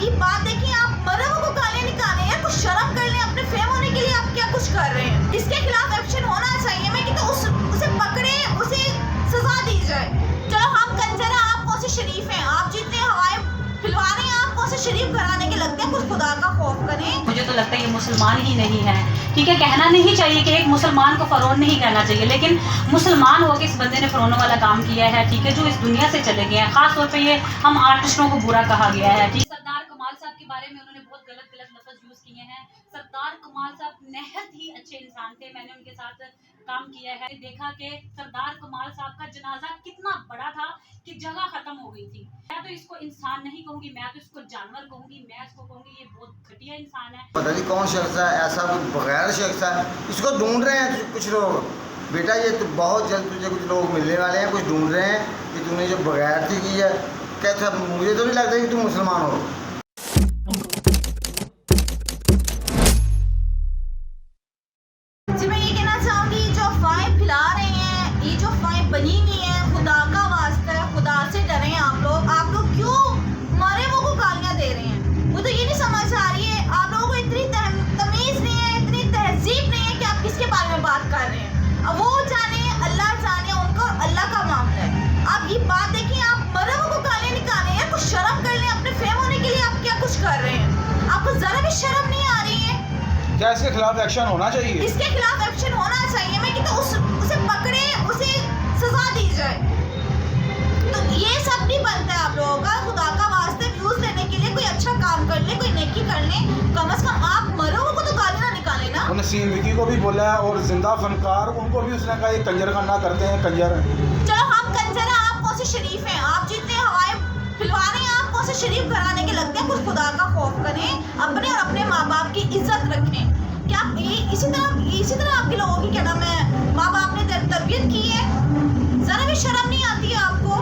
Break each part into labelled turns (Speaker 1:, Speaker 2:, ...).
Speaker 1: आप ये बात देखिए, आप मरहबों को गालियां निकालें यार, कुछ शर्म कर लें। अपने फेम होने के लिए आप क्या कुछ कर रहे हैं? इसके खिलाफ एक्शन होना चाहिए। मैं कहता हूं उसे पकड़े, उसे सजा दी जाए। चलो हम कंजर हैं, आप कौन से शरीफ हैं? आप जितने हवाएं फिलवा रहे हैं, आप कौन से शरीफ घराने के लगते हैं? कुछ खुदा का खौफ करें।
Speaker 2: मुझे तो लगता है ये मुसलमान ही नहीं है। ठीक है, कहना नहीं चाहिए कि एक मुसलमान को फ़िरौन नहीं कहना चाहिए, लेकिन मुसलमान होकर इस बंदे ने फ़िरौन वाला काम किया है। ठीक है, जो इस दुनिया से चले गए हैं। ख़ास तौर पे ये हम आर्टिस्टों को बुरा कहा गया है। ठीक, सरदार कमाल साहब के बारे में उन्होंने बहुत गलत लफ्ज़ यूज़ किए हैं। सरदार कमाल साहब नहायत ही अच्छे इंसान थे। मैंने उनके साथ काम किया है, देखा कि सरदार कमाल साहब का जनाजा कितना बड़ा था कि जगह खत्म हो गई थी। मैं तो इसको इंसान नहीं कहूँगी, मैं तो इसको जानवर कहूँगी। मैं इसको कहूँगी ये बहुत घटिया इंसान है।
Speaker 3: पता नहीं कौन शख्स है ऐसा, कोई बगैर शख्स है, इसको ढूंढ रहे हैं कुछ लोग। बेटा ये तो बहुत जल्द तुझे कुछ लोग मिलने वाले हैं, कुछ ढूंढ रहे हैं कि तूने जो बगैरती की है। कहता मुझे तो नहीं लगता कि तुम मुसलमान हो।
Speaker 1: जी मैं ये कहना चाहूँगी, जो अफवाहें फैला रहे हैं, ये जो अफवाहें बनी हुई हैं, खुदा का वास्ता है, खुदा से डरें। आप लोग क्यों मरे वो को गालियाँ दे रहे हैं? वो तो ये नहीं समझ आ रही है, आप लोगों को इतनी तमीज़ नहीं है, इतनी तहजीब नहीं है कि आप किसके बारे में बात कर रहे हैं। अब वो जाने, अल्लाह जाने, उनका और अल्लाह का मामला है। आप ये बात देखिए, आप मरे वो को गालियाँ निकालें यार, कुछ शर्म कर लें। अपने फेम होने के लिए आप क्या कुछ कर रहे हैं? आपको ज़रा भी शर्म नहीं आ रही है?
Speaker 4: क्या इसके खिलाफ एक्शन होना चाहिए?
Speaker 1: इसके खिलाफ एक्शन होना चाहिए। मैं कहता हूं उसे पकड़े, उसे सजा दी जाए। तो ये सब नहीं बनता है आप लोगों का। खुदा का वास्ते व्यूज लेने के लिए कोई अच्छा काम कर ले, कोई नेकी कर ले। कम से कम आप मरो को तो गाली ना निकाले ना।
Speaker 4: उन्होंने सीन विकी को भी बोला है और जिंदा फनकार उनको भी उसने कहा ये कंजर का ना करते हैं कंजर।
Speaker 1: चलो हम कंजर हैं, आप कौन से शरीफ हैं? आप जितने हवाएं फिलवा रहे हैं, आप कौन से शरीफ घराने के लगते हैं? कुछ खुदा का खौफ करें, अपने और अपने माँ बाप की इज्जत रखें। क्या ये इसी तरह आपके लोगों की क्या नाम है, माँ बाप ने तरबियत की है? जरा भी शर्म नहीं आती है आपको?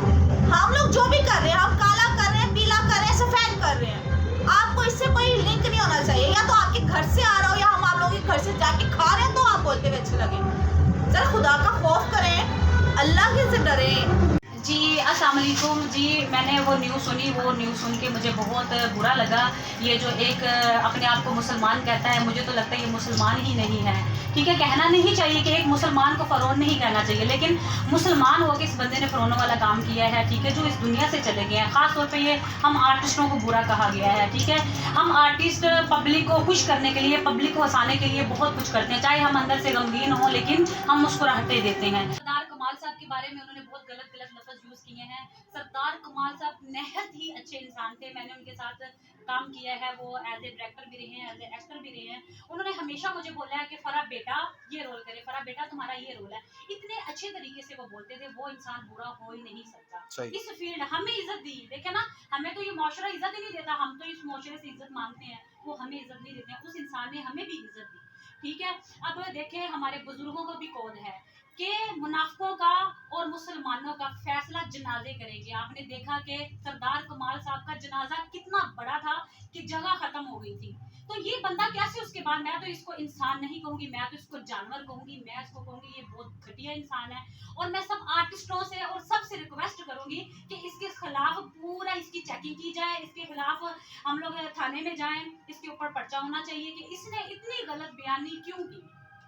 Speaker 1: हम लोग जो भी कर रहे हैं, हम काला कर रहे हैं, पीला कर रहे हैं, सफेद कर रहे हैं, आपको इससे कोई लिंक नहीं होना चाहिए। या तो आपके घर से आ रहा हो, या हम आप लोगों के घर से जाके खा रहे हैं तो आप बोलते हुए अच्छे लगे। जरा खुदा का खौफ करें, अल्लाह के से डरें।
Speaker 2: जी अस्सलाम वालेकुम जी, मैंने वो न्यूज़ सुनी, वो न्यूज़ सुन के मुझे बहुत बुरा लगा। ये जो एक अपने आप को मुसलमान कहता है, मुझे तो लगता है ये मुसलमान ही नहीं है। ठीक है, कहना नहीं चाहिए कि एक मुसलमान को फ़िरौन नहीं कहना चाहिए, लेकिन मुसलमान होकर इस बंदे ने फ़िरौन वाला काम किया है। ठीक है, जो इस दुनिया से चले गए हैं। ख़ास तौर पे ये हम आर्टिस्टों को बुरा कहा गया है। ठीक है, हम आर्टिस्ट पब्लिक को खुश करने के लिए, पब्लिक को हंसाने के लिए बहुत कुछ करते हैं, चाहे हम अंदर से गमगीन हों, लेकिन हम मुस्कुराहटें देते हैं। सरदार कमाल साहब के बारे में उन्होंने बहुत गलत लफ्ज़ यूज़ किए हैं। सरदार कमाल साहब नहायत ही अच्छे इंसान थे। मैंने उनके साथ काम किया है, वो एज ए डायरेक्टर भी रहे हैं, एज ए एक्टर भी रहे हैं। उन्होंने हमेशा मुझे बोला है कि फ़रा बेटा ये रोल करे, फ़रा बेटा तुम्हारा ये रोल है। इतने अच्छे तरीके से वो बोलते थे, वो इंसान बुरा हो ही नहीं सकता। इस फील्ड हमें इज्जत दी, देखे ना, हमें तो ये माशरा इज्जत ही नहीं देता। हम तो इस माशरे से इज्जत मांगते हैं, वो हमें इज्जत नहीं देते हैं। उस इंसान ने हमें भी इज्जत दी। ठीक है, अब देखें हमारे बुजुर्गों को भी कौन है कि मुनाफिकों का और मुसलमानों का फैसला जनाजे करेंगे। आपने देखा कि सरदार कमाल साहब का जनाजा कितना बड़ा था कि जगह खत्म हो गई थी। तो ये बंदा कैसे उसके बाद, मैं तो इसको इंसान नहीं कहूँगी, मैं तो इसको जानवर कहूँगी। मैं इसको कहूँगी ये बहुत घटिया इंसान है। और मैं सब आर्टिस्टों से और सबसे रिक्वेस्ट करूँगी कि इसके खिलाफ पूरा इसकी चेकिंग की जाए, इसके खिलाफ हम लोग थाने में जाएं, इसके ऊपर पर्चा होना चाहिए कि इसने इतनी गलत बयानी क्यों की।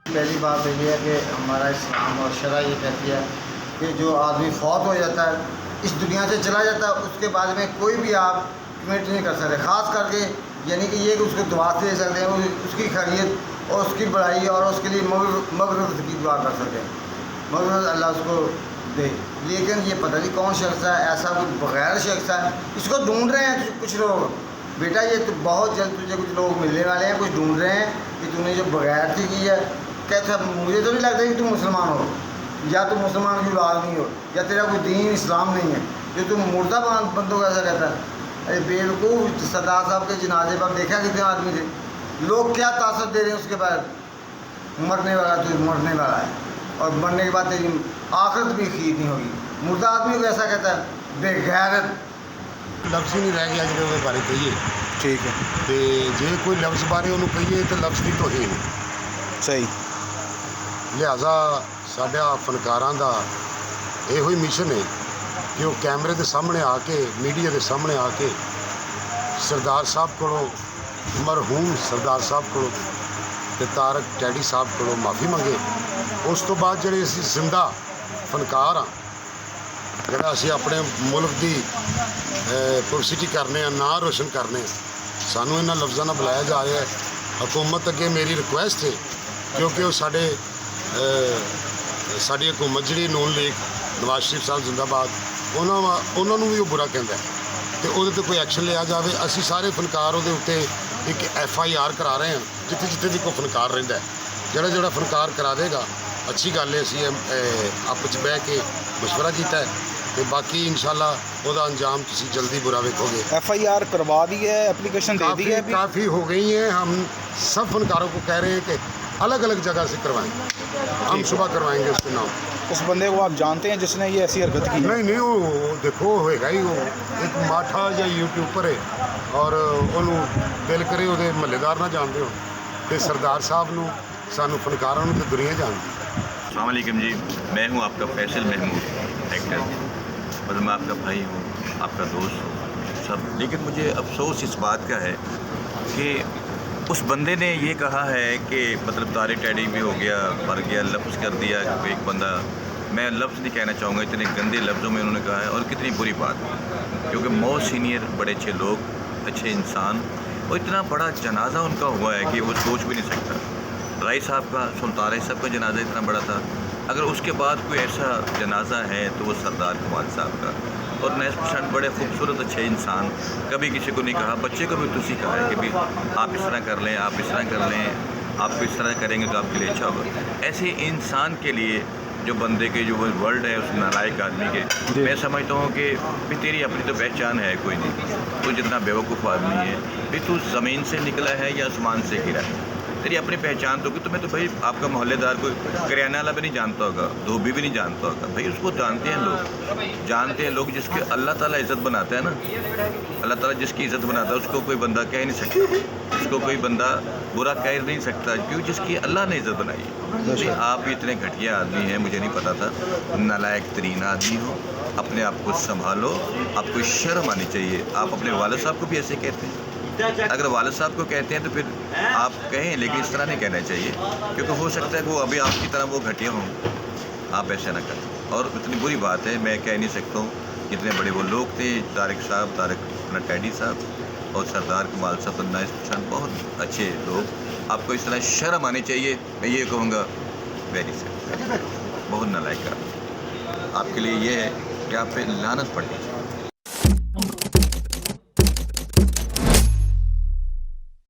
Speaker 3: पहली बात तो ये है कि हमारा इस्लाम और शरा ये कहती है कि जो आदमी फौत हो जाता है, इस दुनिया से चला जाता है, उसके बाद में कोई भी आप कमेंट नहीं कर सकते। ख़ास करके यानी कि ये कि उसको दुआ दे सकते हैं, उसकी खैरियत और उसकी बड़ाई और उसके लिए मगरत की दुआ कर सकते हैं, मगरत अल्लाह उसको दे। लेकिन ये पता नहीं कौन शख्स है ऐसा, कोई बगैर शख्स है, इसको ढूंढ रहे हैं कुछ लोग। बेटा ये तो बहुत जल्द तुझे कुछ लोग मिलने वाले हैं, कुछ ढूंढ रहे हैं कि तूने जो बगैरती की है। कहता मुझे तो नहीं लगता कि तुम मुसलमान हो, या तुम मुसलमान की औलाद नहीं हो, या तेरा कोई दीन इस्लाम नहीं है, जो तुम मुर्दा बंदों को ऐसा कहता है। अरे बेवकूफ़, सरदार साहब के जनाजे पर देखा कितने आदमी थे, लोग क्या तासर दे रहे हैं उसके बाद। मरने वाला तो मरने वाला है, और मरने के बाद तेरी आखिरत भी खीर नहीं होगी। मुर्दा आदमी को ऐसा कहता है बेगैरत।
Speaker 5: लफ्ज़ ही नहीं रह गया जो बारे कहिए।
Speaker 4: ठीक है,
Speaker 5: तो जे कोई लफ्ज़ बारे उन्होंने कहिए तो लफ्ज़ की तौहीन
Speaker 4: सही।
Speaker 5: लिहाजा साडा फनकारां दा इहो ही मिशन है कि वो कैमरे के सामने आके, मीडिया के सामने आके सरदार साहब को, मरहूम सरदार साहब को ਤੇ ਤਾਰਕ ਟੈਡੀ ਸਾਹਿਬ ਕੋਲੋਂ ਮਾਫੀ ਮੰਗੇ। ਉਸ ਤੋਂ ਬਾਅਦ ਜਿਹੜੇ ਅਸੀਂ ਜ਼ਿੰਦਾ ਫਨਕਾਰ ਆ, ਜਿਹੜਾ ਅਸੀਂ ਆਪਣੇ ਮੁਲਕ ਦੀ ਪਬਲਿਸਿਟੀ ਕਰਨੇ ਆ, ਨਾਂ ਰੋਸ਼ਨ ਕਰਨੇ, ਸਾਨੂੰ ਇਹਨਾਂ ਲਫ਼ਜ਼ਾਂ ਨਾਲ ਬੁਲਾਇਆ ਜਾ ਰਿਹਾ ਹੈ। ਹਕੂਮਤ ਅੱਗੇ ਮੇਰੀ ਰਿਕੁਐਸਟ ਹੈ, ਕਿਉਂਕਿ ਉਹ ਸਾਡੀ ਹਕੂਮਤ ਜਿਹੜੀ ਨੂਨ ਲੀਗ, ਨਵਾਜ਼ ਸ਼ਰੀਫ ਸਾਹਿਬ ਜ਼ਿੰਦਾਬਾਦ, ਉਹਨਾਂ ਨੂੰ ਵੀ ਉਹ ਬੁਰਾ ਕਹਿੰਦਾ ਤੇ ਉਹਦੇ 'ਤੇ ਕੋਈ ਐਕਸ਼ਨ ਲਿਆ ਜਾਵੇ। ਅਸੀਂ ਸਾਰੇ ਫਨਕਾਰ ਉਹਦੇ ਉੱਤੇ ਇੱਕ FIR ਕਰਾ ਰਹੇ ਹਾਂ, ਜਿੱਥੇ ਜਿੱਥੇ ਵੀ ਕੋਈ ਫਨਕਾਰ ਰਹਿੰਦਾ ਹੈ। ਜਿਹੜਾ ਫਨਕਾਰ ਕਰਾ ਦੇਗਾ, ਅੱਛੀ ਗੱਲ ਹੈ। ਅਸੀਂ ਆਪਸ 'ਚ ਬਹਿ ਕੇ ਮਸ਼ਵਰਾ ਕੀਤਾ ਹੈ ਤੇ ਬਾਕੀ इंशाल्लाह ਉਹਦਾ अंजाम ਤੁਸੀਂ जल्दी बुरा ਵੇਖੋਗੇ।
Speaker 4: FIR करवा दी है, एप्लीकेशन दे दी है अभी?
Speaker 5: काफ़ी हो गई है। हम सब फनकारों को कह रहे हैं कि अलग अलग जगह से करवाएं, हम सुबह करवाएंगे उसके नाम।
Speaker 4: उस बंदे को आप जानते हैं जिसने ये ऐसी हरकत की?
Speaker 5: नहीं वो देखो होएगा ही, वो एक माठा या यूट्यूबर है और ਉਹਨੂੰ ਦਿਲ ਕਰੇ ਉਹਦੇ ਮਹੱਲੇਦਾਰ ਨਾ ਜਾਣਦੇ ਹੋ ਤੇ सरदार साहब ਨੂੰ, ਸਾਨੂੰ ਫਨਕਾਰਾਂ ਨੂੰ ਤੇ ਦੁਨੀਆ ਜਾਣਦੀ।
Speaker 6: अस्सलाम वालेकुम जी, मैं हूं आपका फैसल महमूद एक्टर। मतलब मैं आपका भाई हूं, आपका दोस्त हूं सब। लेकिन मुझे अफसोस इस बात का है कि उस बंदे ने ये कहा है कि मतलब तारिक टैडी भी हो गया, मर गया, लफ्ज़ कर दिया कि एक बंदा, मैं लफ्ज़ नहीं कहना चाहूँगा, इतने गंदे लफ्ज़ों में उन्होंने कहा है। और कितनी बुरी बात है, क्योंकि बहुत सीनियर बड़े अच्छे लोग, अच्छे इंसान, और इतना बड़ा जनाजा उनका हुआ है कि वो सोच भी नहीं सकता। राय साहब का, सुल्तान राय साहब का जनाजा इतना बड़ा था, अगर उसके बाद कोई ऐसा जनाजा है तो वो सरदार कमाल साहब का। और नैस पसंद बड़े खूबसूरत अच्छे इंसान, कभी किसी को नहीं कहा, बच्चे को भी तो सिखाया है कि भाई आप इस तरह कर लें, आप इस तरह कर लें, आप इस तरह करेंगे तो आपके लिए अच्छा होगा। ऐसे इंसान के लिए जो बंदे के जो वर्ल्ड है उस नालायक आदमी के, मैं समझता हूँ कि भाई तेरी अपनी तो पहचान है कोई नहीं, तू जितना बेवकूफ़ आदमी है, भाई तू ज़मीन से निकला है या आसमान से गिरा है, तेरी अपनी पहचान तो कि तुम्हें तो भाई आपका मोहल्लेदार कोई करियाना वाला भी नहीं जानता होगा, धोबी भी नहीं जानता होगा, भाई उसको जानते हैं लोग जिसके अल्लाह ताला इज़्ज़त बनाता है ना, अल्लाह ताला जिसकी इज़्ज़त बनाता है उसको कोई बंदा कह नहीं सकता, उसको कोई बंदा बुरा कह नहीं सकता, क्योंकि जिसकी अल्लाह ने इज़्ज़त बनाई है। भाई आप इतने घटिया आदमी हैं, मुझे नहीं पता था, नालायक तरीन आदमी हो, अपने आप को संभालो, आपको शर्म आनी चाहिए। आप अपने वालिद साहब को भी ऐसे कहते हैं, अगर वालिद साहब को कहते हैं तो फिर आप कहें, लेकिन इस तरह नहीं कहना चाहिए, क्योंकि हो सकता है वो अभी आपकी तरह वो घटिया हों, आप ऐसा ना करें। और इतनी बुरी बात है, मैं कह नहीं सकता हूँ, जितने बड़े वो लोग थे, तारिक साहब, तारिक टैडी साहब और सरदार कमाल साहब, नाइस पसंद, बहुत अच्छे लोग, आपको इस तरह शर्म आनी चाहिए। मैं ये कहूँगा वेरी सैड, बहुत नालायक आपके लिए ये है कि आप पे लानत पड़नी चाहिए।